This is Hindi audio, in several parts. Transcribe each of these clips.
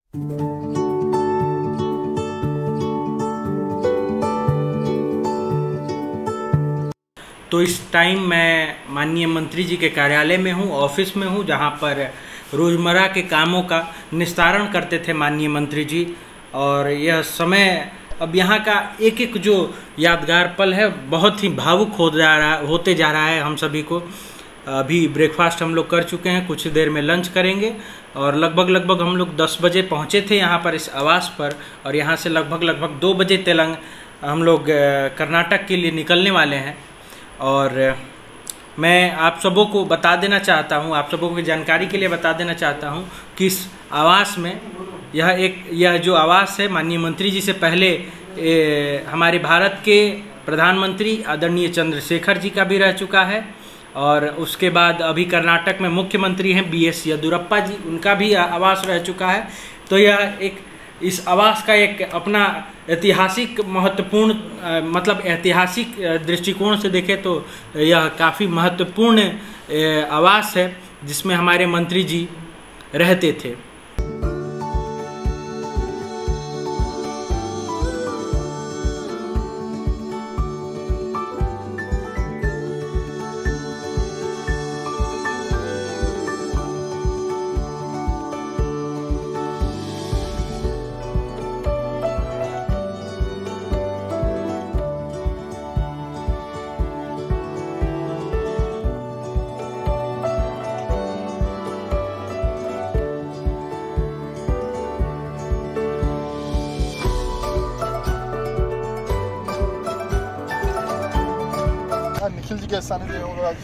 तो इस टाइम मैं माननीय मंत्री जी के कार्यालय में हूँ, ऑफिस में हूँ, जहाँ पर रोज़मर्रा के कामों का निस्तारण करते थे माननीय मंत्री जी। और यह समय अब यहाँ का एक एक जो यादगार पल है बहुत ही भावुक होते जा रहा है हम सभी को। अभी ब्रेकफास्ट हम लोग कर चुके हैं, कुछ देर में लंच करेंगे और लगभग हम लोग 10 बजे पहुँचे थे यहाँ पर इस आवास पर, और यहाँ से लगभग 2 बजे हम लोग कर्नाटक के लिए निकलने वाले हैं। और मैं आप सबों को बता देना चाहता हूँ, आप सबों की जानकारी के लिए बता देना चाहता हूँ कि इस आवास में यह जो आवास है माननीय मंत्री जी से पहले हमारे भारत के प्रधानमंत्री आदरणीय चंद्रशेखर जी का भी रह चुका है, और उसके बाद अभी कर्नाटक में मुख्यमंत्री हैं BS येदियुरप्पा जी, उनका भी आवास रह चुका है। तो यह इस आवास का एक अपना ऐतिहासिक महत्वपूर्ण मतलब ऐतिहासिक दृष्टिकोण से देखें तो यह काफ़ी महत्वपूर्ण आवास है जिसमें हमारे मंत्री जी रहते थे। निखिल जी के सानिध्य में आज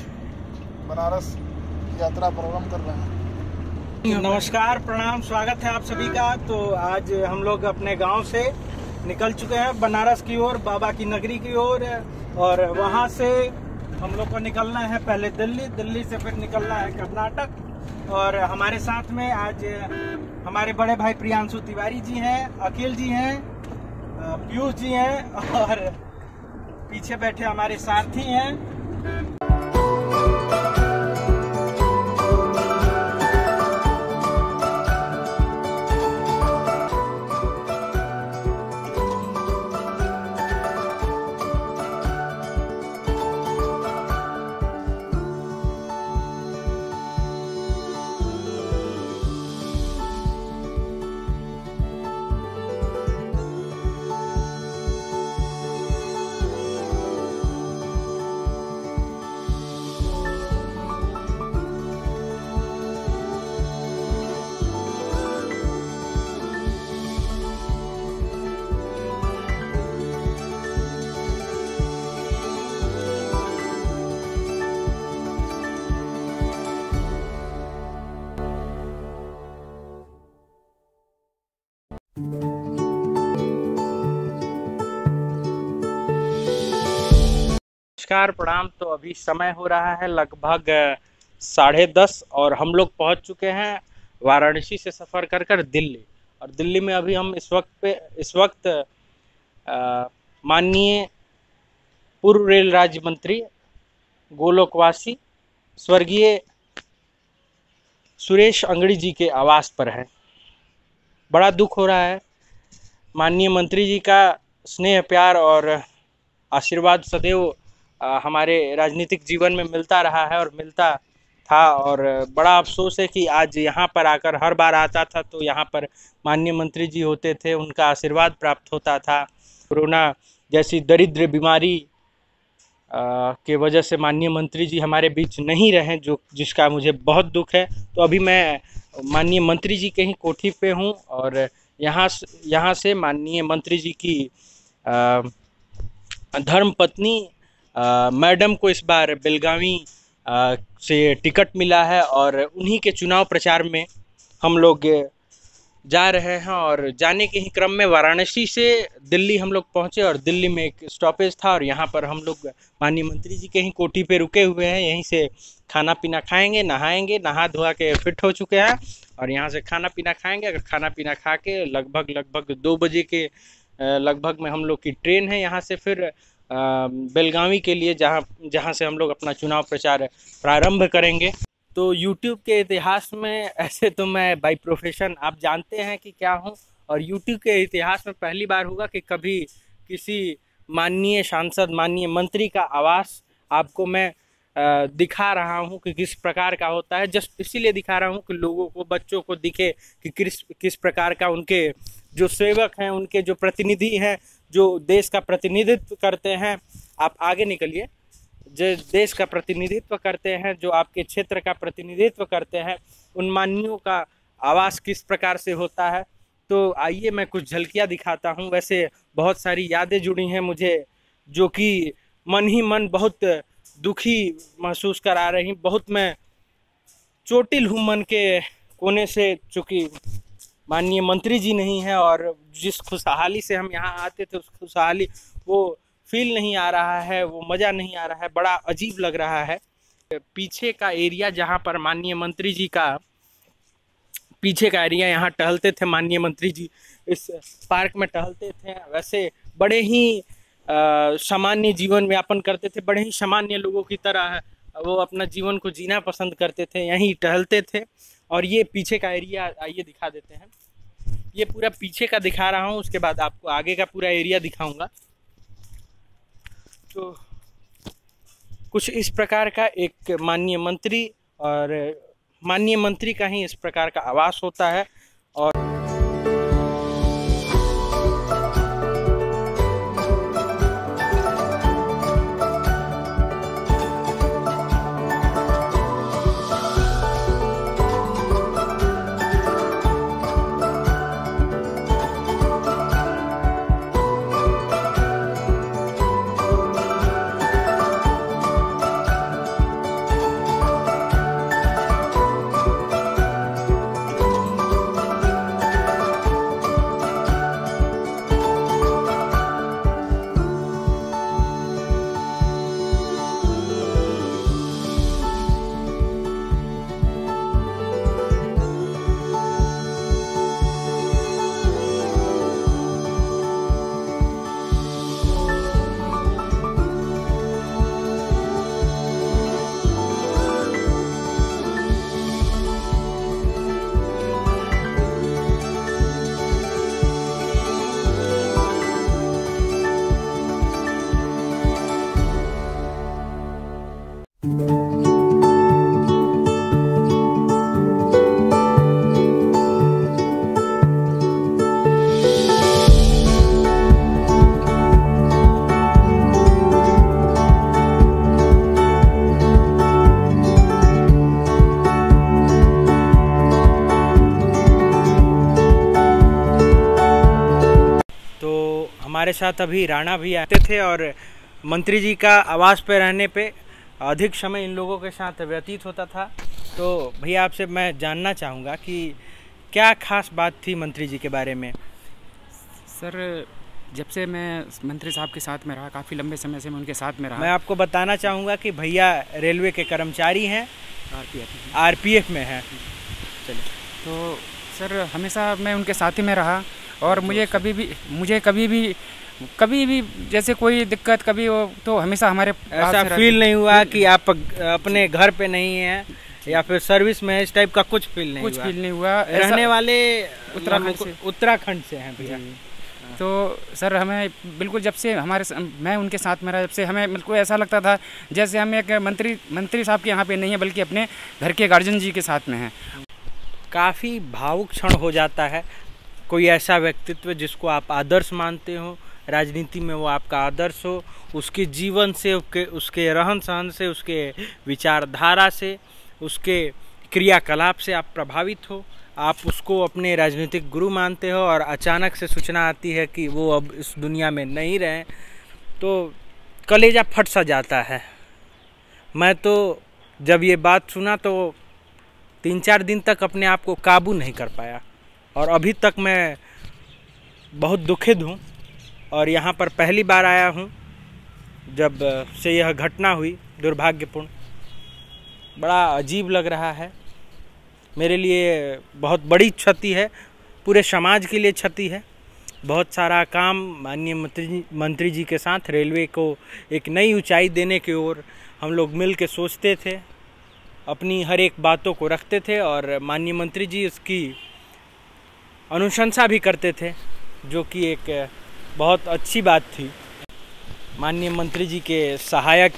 बनारस की यात्रा प्रारंभ कर रहे हैं। नमस्कार, प्रणाम, स्वागत है आप सभी का। तो आज हम लोग अपने गांव से निकल चुके हैं बनारस की ओर, बाबा की नगरी की ओर, और वहां से हम लोग को निकलना है पहले दिल्ली से फिर निकलना है कर्नाटक। और हमारे साथ में आज हमारे बड़े भाई प्रियांशु तिवारी जी हैं, अखिल जी हैं, पीयूष जी हैं, और पीछे बैठे हमारे साथी हैं। नमस्कार, प्रणाम। तो अभी समय हो रहा है लगभग 10:30 और हम लोग पहुंच चुके हैं वाराणसी से सफ़र कर दिल्ली। और दिल्ली में अभी हम इस वक्त माननीय पूर्व रेल राज्य मंत्री गोलोकवासी स्वर्गीय सुरेश अंगड़ी जी के आवास पर है। बड़ा दुख हो रहा है। माननीय मंत्री जी का स्नेह, प्यार और आशीर्वाद सदैव हमारे राजनीतिक जीवन में मिलता रहा है और मिलता था, और बड़ा अफसोस है कि आज यहाँ पर आकर, हर बार आता था तो यहाँ पर माननीय मंत्री जी होते थे, उनका आशीर्वाद प्राप्त होता था। कोरोना जैसी दरिद्र बीमारी के वजह से माननीय मंत्री जी हमारे बीच नहीं रहे, जिसका मुझे बहुत दुख है। तो अभी मैं माननीय मंत्री जी के ही कोठी पे हूँ, और यहाँ से माननीय मंत्री जी की धर्मपत्नी मैडम को इस बार बेलगावी से टिकट मिला है, और उन्हीं के चुनाव प्रचार में हम लोग जा रहे हैं। और जाने के ही क्रम में वाराणसी से दिल्ली हम लोग पहुंचे, और दिल्ली में एक स्टॉपेज था, और यहाँ पर हम लोग माननीय मंत्री जी के ही कोठी पे रुके हुए हैं। यहीं से खाना पीना खाएंगे, नहाएंगे, नहा धोआ के फिट हो चुके हैं, और यहाँ से खाना पीना खाएंगे। अगर खाना पीना खा के लगभग 2 बजे के लगभग में हम लोग की ट्रेन है यहाँ से फिर बेलगावी के लिए, जहाँ से हम लोग अपना चुनाव प्रचार प्रारंभ करेंगे। तो YouTube के इतिहास में ऐसे तो मैं बाय प्रोफेशन आप जानते हैं कि क्या हूँ, और YouTube के इतिहास में पहली बार होगा कि कभी किसी माननीय सांसद, माननीय मंत्री का आवास आपको मैं दिखा रहा हूँ कि किस प्रकार का होता है। जस्ट इसीलिए दिखा रहा हूँ कि लोगों को, बच्चों को दिखे कि किस प्रकार का उनके जो सेवक हैं, उनके जो प्रतिनिधि हैं, जो देश का प्रतिनिधित्व करते हैं, आप आगे निकलिए, जो देश का प्रतिनिधित्व करते हैं, जो आपके क्षेत्र का प्रतिनिधित्व करते हैं, उन माननीयों का आवास किस प्रकार से होता है। तो आइए मैं कुछ झलकियाँ दिखाता हूँ। वैसे बहुत सारी यादें जुड़ी हैं मुझे, जो कि मन ही मन बहुत दुखी महसूस करा रही। बहुत मैं चोटिल हूँ मन के कोने से, चूँकि माननीय मंत्री जी नहीं है, और जिस खुशहाली से हम यहाँ आते थे उस खुशहाली वो फील नहीं आ रहा है, वो मज़ा नहीं आ रहा है, बड़ा अजीब लग रहा है। पीछे का एरिया जहाँ पर माननीय मंत्री जी का पीछे का एरिया, यहाँ टहलते थे माननीय मंत्री जी, इस पार्क में टहलते थे। वैसे बड़े ही सामान्य जीवन यापन करते थे, बड़े ही सामान्य लोगों की तरह वो अपना जीवन को जीना पसंद करते थे, यहीं टहलते थे। और ये पीछे का एरिया आइए दिखा देते हैं। ये पूरा पीछे का दिखा रहा हूँ, उसके बाद आपको आगे का पूरा एरिया दिखाऊंगा। तो कुछ इस प्रकार का एक माननीय मंत्री, और माननीय मंत्री का ही इस प्रकार का आवास होता है। और हमारे साथ अभी राणा भी आते थे, और मंत्री जी का आवास पे रहने पे अधिक समय इन लोगों के साथ व्यतीत होता था। तो भैया आपसे मैं जानना चाहूँगा कि क्या खास बात थी मंत्री जी के बारे में। सर, जब से मैं मंत्री साहब के साथ में रहा, काफ़ी लंबे समय से मैं उनके साथ में रहा। मैं आपको बताना चाहूँगा कि भैया रेलवे के कर्मचारी हैं, आरपीएफ में हैं। चलिए, तो सर हमेशा मैं उनके साथ ही में रहा, और मुझे कभी भी जैसे कोई दिक्कत कभी हो तो हमेशा हमारे ऐसा फील नहीं हुआ कि आप अपने घर पे नहीं हैं या फिर सर्विस में, इस टाइप का कुछ फील नहीं हुआ। रहने वाले उत्तराखंड से हैं भैया। तो सर हमें बिल्कुल जब से मैं उनके साथ में रहा, जब से हमें बिल्कुल ऐसा लगता था जैसे हम एक मंत्री साहब के यहाँ पे नहीं है, बल्कि अपने घर के गार्जियन जी के साथ में हैं। काफ़ी भावुक क्षण हो जाता है। कोई ऐसा व्यक्तित्व जिसको आप आदर्श मानते हो, राजनीति में वो आपका आदर्श हो, उसके जीवन से, उसके रहन सहन से, उसके विचारधारा से, उसके क्रियाकलाप से आप प्रभावित हो, आप उसको अपने राजनीतिक गुरु मानते हो, और अचानक से सूचना आती है कि वो अब इस दुनिया में नहीं रहे, तो कलेजा फट सा जाता है। मैं तो जब ये बात सुना तो 3-4 दिन तक अपने आप को काबू नहीं कर पाया, और अभी तक मैं बहुत दुखित हूँ। और यहाँ पर पहली बार आया हूँ जब से यह घटना हुई, दुर्भाग्यपूर्ण, बड़ा अजीब लग रहा है। मेरे लिए बहुत बड़ी क्षति है, पूरे समाज के लिए क्षति है। बहुत सारा काम माननीय मंत्री जी के साथ रेलवे को एक नई ऊंचाई देने की ओर हम लोग मिल के सोचते थे, अपनी हर एक बातों को रखते थे और माननीय मंत्री जी इसकी अनुशंसा भी करते थे, जो कि एक बहुत अच्छी बात थी। माननीय मंत्री जी के सहायक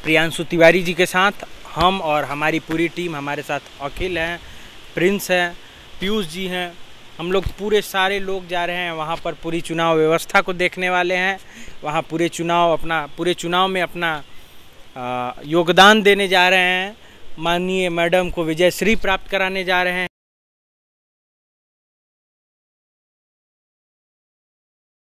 प्रियांशु तिवारी जी के साथ हम और हमारी पूरी टीम, हमारे साथ अखिल हैं, प्रिंस हैं, पीयूष जी हैं, हम लोग पूरे सारे लोग जा रहे हैं वहाँ पर। पूरी चुनाव व्यवस्था को देखने वाले हैं, वहाँ पूरे चुनाव में अपना योगदान देने जा रहे हैं। माननीय मैडम को विजय श्री प्राप्त कराने जा रहे हैं।